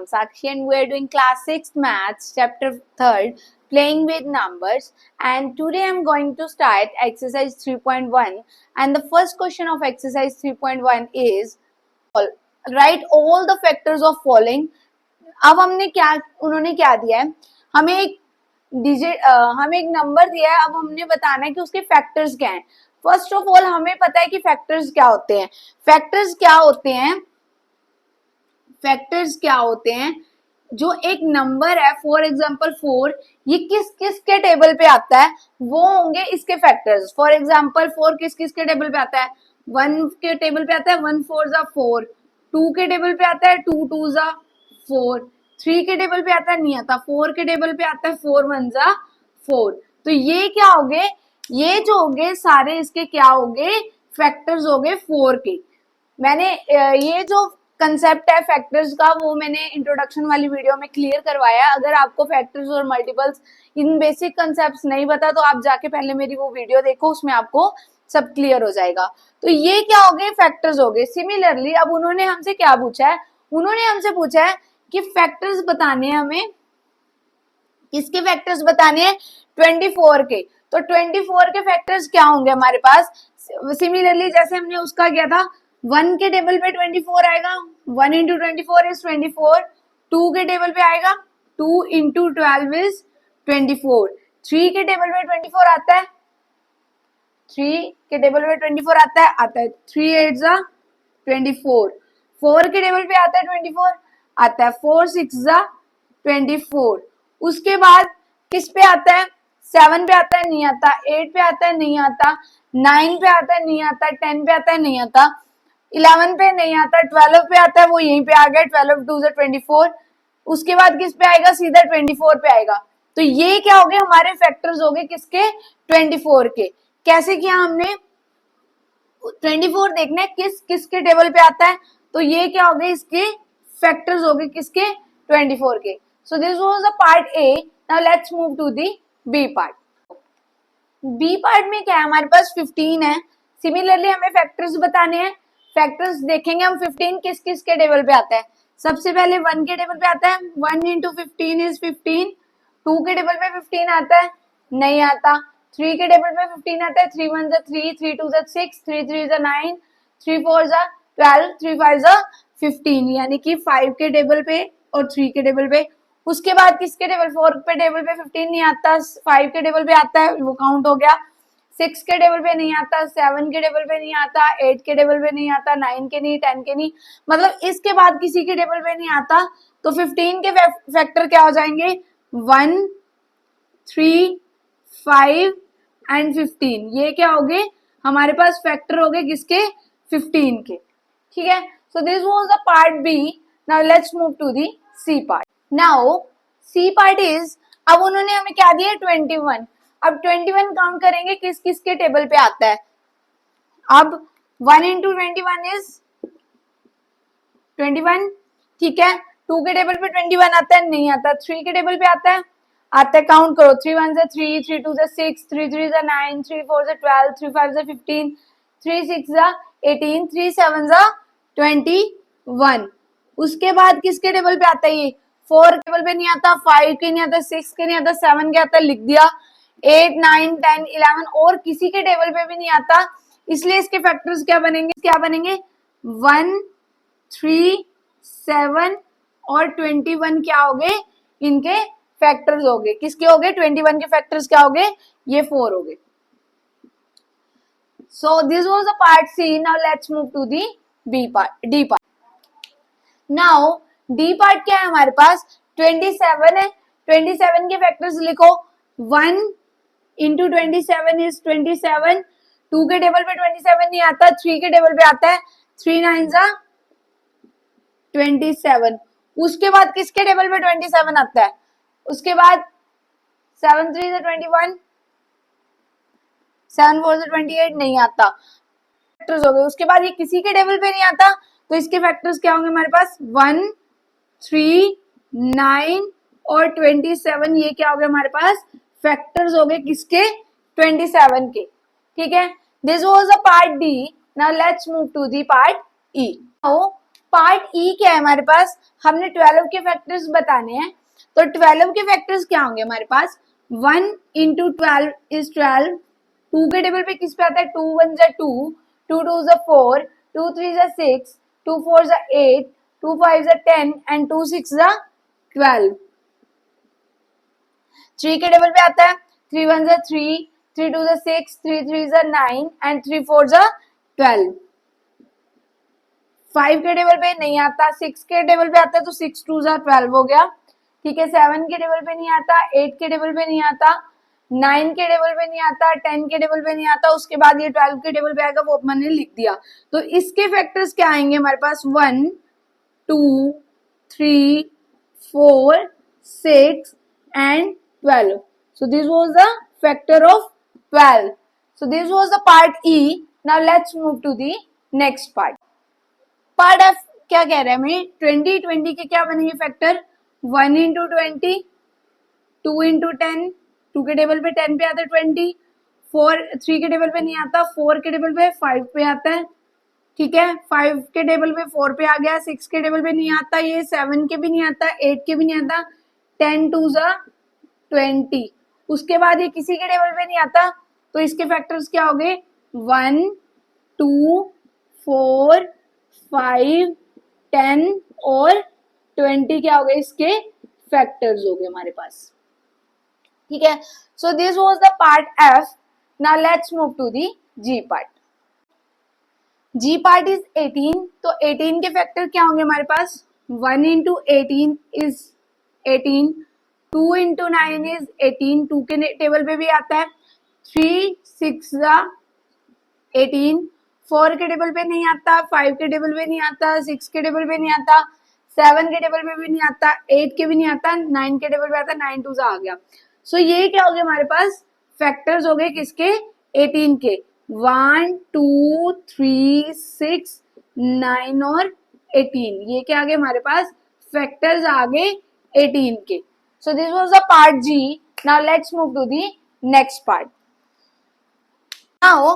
am Sakshi and we are doing class 6 maths chapter 3rd playing with numbers, and today I am going to start exercise 3.1 and the first question of exercise 3.1 is write all the factors of following. अब उन्होंने क्या दिया है, हमें एक number दिया है, अब हमने बताना है कि उसके फैक्टर्स क्या हैं। फर्स्ट ऑफ ऑल हमें पता है कि फैक्टर्स क्या होते हैं। फैक्टर्स क्या होते हैं, जो एक नंबर है, फॉर एग्जाम्पल 4, ये किस किस के टेबल पे आता है वो होंगे इसके फैक्टर्स। फॉर एग्जाम्पल 4 किस किस के टेबल पे आता है, 1 के टेबल पे आता है 1 4 जा 4, 2 के टेबल पे आता है 2 2 जा 4, 3 के टेबल पे आता है नहीं आता, 4 के टेबल पे आता है 4 1 जा 4। तो ये क्या हो गए, ये जो हो गए सारे इसके क्या हो गए, फैक्टर्स हो गए 4 के। मैंने ये जो कंसेप्ट है फैक्टर्स का वो मैंने इंट्रोडक्शन वाली वीडियो में क्लियर करवाया। अगर आपको फैक्टर्स और मल्टीपल्स इन बेसिक कंसेप्ट्स नहीं पता तो आप जाके पहले मेरी वो वीडियो देखो, उसमें आपको सब क्लियर हो जाएगा। तो ये क्या हो गए, फैक्टर्स हो गए। सिमिलरली अब उन्होंने हमसे क्या पूछा है, उन्होंने हमसे पूछा है कि फैक्टर्स बताने हैं हमें, किसके फैक्टर्स बताने हैं, 24 के। तो 24 के फैक्टर्स क्या होंगे हमारे पास। सिमिलरली जैसे हमने उसका किया था, 1 के टेबल पे 24 आएगा, 1 इंटू 24 इज 24। 2 के टेबल पे आएगा 2 इंटू 12 इज 24। 3 के टेबल पे 24 आता है, 3 के टेबल पे 24 आता है 3 8 जा 24। 4 के टेबल पे आता है 24, आता है 4 6 जा 24। उसके बाद किस पे आता है, 7 पे आता है नहीं आता, 8 पे आता है नहीं आता, 9 पे आता है नहीं आता, 10 पे आता है नहीं आता, 11 पे नहीं आता, 12 पे आता है, वो यहीं पे आ गया, 12 2 जा 24। उसके बाद किस पे आएगा, सीधा 24 पे आएगा। तो ये क्या हो गए, हमारे फैक्टर्स हो गए किसके, 24 के। कैसे किया हमने, 24 देखना है किस किसके टेबल पे आता है, तो ये क्या हो गए, इसके फैक्टर्स हो गए किसके, 24 के। So this was the part A. Now let's move to the B part. B part में क्या है, हमारे पास 15 है। सिमिलरली हमें फैक्टर्स बताने हैं। फैक्टर्स देखेंगे हम 15 किस किस के टेबल पे आता है। सबसे पहले 1 के टेबल पे आता है, 1 इंटू 15 इज 15। 2 के टेबल पे 15 आता है नहीं आता। 3 के टेबल पे 15 आता है, 3 1 जा 3, 3 2 जा 6, 3 3 जा 9, 3 4 जा 12, 3 5 जा 15, यानी कि 5 के टेबल पे और 3 के टेबल पे। उसके बाद किसके टेबल, 4 पे टेबल पे 15 नहीं आता, 5 के टेबल पे आता है, वो काउंट हो गया। 6 के टेबल पे नहीं आता, 7 के टेबल पे नहीं आता, 8 के टेबल पे नहीं आता, 9 के नहीं, 10 के नहीं, मतलब इसके बाद किसी के टेबल पे नहीं आता। तो 15 के फैक्टर क्या हो जाएंगे, 1 3 5 एंड 15। ये क्या हो गए, हमारे पास फैक्टर हो गए किसके, 15 के। ठीक है, so this was the part B. Now let's move to the C part. Now C part is, अब उन्होंने हमें क्या दिया, 21। अब 21 काउंट करेंगे किस किस के टेबल पे आता है। अब 1 इंटू 21 इज 21, ठीक है। 2 के टेबल पे 21 आता है नहीं आता, 3 के टेबल पे आता है काउंट करो, 3 1 जा 3, 3 2 जा 6, 3 3 जा 9, 3 4 जा 12, 3 5 जा 15, 3 6 जा 18, 3 7 जा 21। उसके बाद किसके टेबल पे आता है, ये 4 टेबल पे नहीं आता, 5 के नहीं आता, 6 के नहीं आता, 7 के आता, लिख दिया। 8 9 10 11 और किसी के टेबल पे भी नहीं आता, इसलिए इसके फैक्टर्स क्या बनेंगे 1 3 7 और 21 क्या हो गए, इनके फैक्टर्स हो गए। किसके हो गए, 21 के फैक्टर्स क्या हो गए, ये 4 हो गए। So this was the part C. Now let's move to the D part. Now D part क्या है हमारे पास, 27 है। 27 के फैक्टर्स लिखो, 1 इंटू 27 इज 27। 2 के टेबल पे 27 नहीं आता, 3 के टेबल पे आता है, 3 9 जा 27। उसके बाद किसके टेबल पे 27 आता है, उसके बाद 7 3 जा 21, 7 4 जा 28 नहीं आता, फैक्टर्स हो गए। उसके बाद ये किसी के टेबल पे नहीं आता, तो इसके फैक्टर्स क्या होंगे हमारे पास, 1 3 9 और 27। ये क्या हो गया हमारे पास, फैक्टर्स हो गए किसके, 27 के। ठीक है, this was the part D. Now let's move to the part E. Now part E क्या है हमारे पास, हमने 12 के फैक्टर्स बताने हैं। तो 12 के फैक्टर्स क्या होंगे हमारे पास, 1 इंटू 12 इज 12। 2 के टेबल पे किस पे आता है, 2 1 जा 2, 2 2 जा 4, 2 3 जा 6, 2 4 जा 8, 2 5 जा 10 एंड 2 6 जा 12। 3 के टेबल पे आता है 3 1 जा 3, 3 2 जा 6, 3 3 जा 9 एंड 3 4 जा 12। 5 के टेबल पे नहीं आता, 6 के टेबल पे आता है तो 6 2 जा 12 हो गया, ठीक है। 7 के टेबल पे नहीं आता, 8 के टेबल पे नहीं आता, 9 के टेबल पे नहीं आता, 10 के टेबल पे नहीं आता, उसके बाद ये 12 के टेबल पे आएगा, वो मैंने लिख दिया। तो इसके फैक्टर्स क्या आएंगे हमारे पास, 1 2 3 4 6 and 12। So this was the factor of 12. So this was the part E. Now let's move to the next part. Part F क्या कह रहा है हमें, 20 20 के क्या बनेंगे फैक्टर, 1 इंटू 20, 2 इंटू 10, 2 के टेबल पे 10 पे आता है 20, 4 3 के टेबल पे नहीं आता, 4 के टेबल पे 5 पे आता है, ठीक है। 5 के टेबल पे 4 पे आ गया, 6 के टेबल पे नहीं आता, ये 7 के भी नहीं आता, 8 के भी नहीं आता, 10 2 जा 20। उसके बाद ये किसी के टेबल पे नहीं आता, तो इसके फैक्टर्स क्या हो गए, 1 2 4 5 10 और 20 क्या हो गए इसके फैक्टर्स हो गए हमारे पास, ठीक है। So this was the part F. Now let's move to the G part. G part is 18। तो 18 के फैक्टर क्या होंगे हमारे पास, 1 इंटू 18 इज 18, 2 इंटू 9 इज 18, 2 के टेबल पे भी आता है, 3 6 जा 18, 4 के टेबल पे नहीं आता, 5 के टेबल पे नहीं आता, 6 के टेबल पे नहीं आता, 7 के टेबल पे भी नहीं आता, 8 के भी नहीं आता, 9 के टेबल पे आता, 9 2 आ गया। सो ये क्या हो गया हमारे पास, फैक्टर्स हो गए किसके, 18 के, 1 2 3 6 9 और 18, ये क्या आ गए हमारे पास, फैक्टर्स आ गए 18 के। So this was the part G. Now let's move to the next part. Now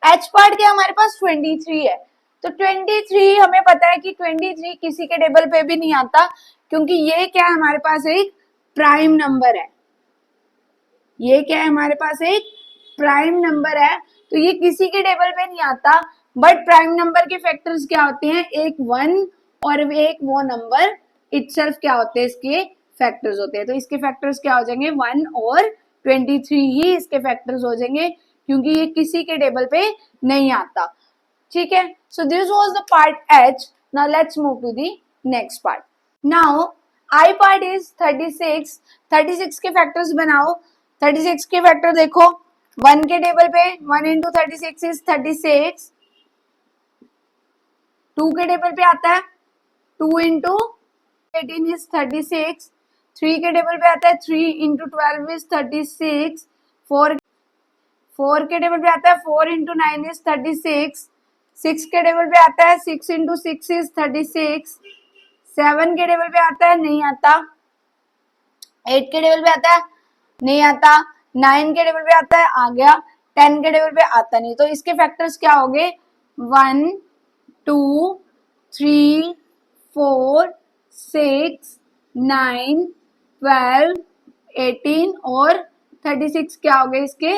H part क्या हमारे पास 23 है। तो 23 हमें पता है कि 23 किसी के टेबल पे भी नहीं आता, क्योंकि ये क्या है हमारे पास एक प्राइम नंबर है, ये क्या है हमारे पास एक प्राइम नंबर है, तो ये किसी के टेबल पे नहीं आता। बट प्राइम नंबर के फैक्टर्स क्या होते हैं, एक 1 और एक वो नंबर इटसेल्फ क्या होते हैं, इसके फैक्टर्स होते हैं। तो इसके फैक्टर्स क्या हो जाएंगे, 1 और 23 ही इसके फैक्टर्स हो जाएंगे, क्योंकि ये किसी के टेबल पे नहीं आता, ठीक है। So this was the part H. Now let's move to the next part. Now I part is 36। 36 के फैक्टर्स बनाओ। 36 के फैक्टर देखो, 1 के टेबल पे 1 इंटू 36 इज 36, 2 के टेबल पे आता है 2 इंटू 18 इज 36, 3 के टेबल पे आता है 3 इंटू 12 इज 36, 4 के टेबल पे आता है 4 इंटू 9 इज 36, 6 के टेबल पे आता है 6 इंटू 6 इज 36, 7 के टेबल पे आता है नहीं आता, 8 के टेबल पे आता है नहीं आता, 9 के टेबल पे आता है आ गया, 10 के टेबल पे आता नहीं। तो इसके फैक्टर्स क्या हो गए, 1 2 3 4 6 9 12 18 और 36 क्या हो गए इसके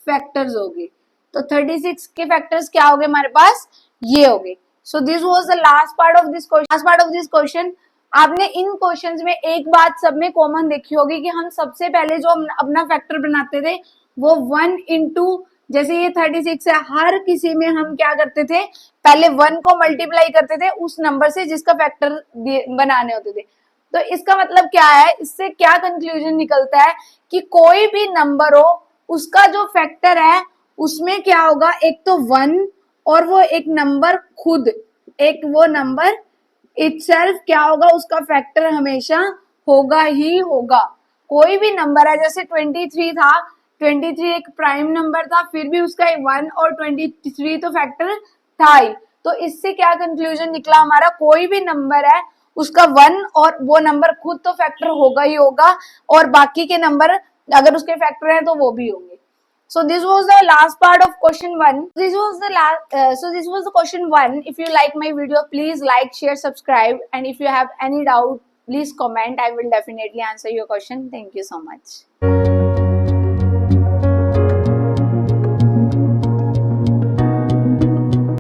फैक्टर्स हो गए। तो 36 के फैक्टर्स क्या हो गए हमारे पास, ये हो गए। So this was the last part of this question. Last part of this question, आपने इन क्वेश्चंस में एक बात सब में कॉमन देखी होगी कि हम सबसे पहले जो अपना फैक्टर बनाते थे वो 1 इंटू, जैसे ये 36 है, हर किसी में हम क्या करते थे, पहले 1 को मल्टीप्लाई करते थे उस नंबर से जिसका फैक्टर बनाने होते थे। तो इसका मतलब क्या है, इससे क्या कंक्लूजन निकलता है कि कोई भी नंबर हो उसका जो फैक्टर है उसमें क्या होगा, एक तो 1 और वो एक नंबर खुद, एक वो नंबर इटसेल्फ क्या होगा, उसका फैक्टर हमेशा होगा ही होगा। कोई भी नंबर है, जैसे 23 था, 23 एक प्राइम नंबर था, फिर भी उसका 1 और 23 तो फैक्टर था ही। तो इससे क्या कंक्लूजन निकला हमारा, कोई भी नंबर है उसका 1 और वो नंबर खुद तो फैक्टर होगा ही होगा, और बाकी के नंबर अगर उसके फैक्टर हैं तो वो भी होंगे। So this was the last part of question 1. This was the this was the question 1. If you like my video, please like, share, subscribe, and if you have any doubt, please comment. I will definitely answer your question. Thank you so much.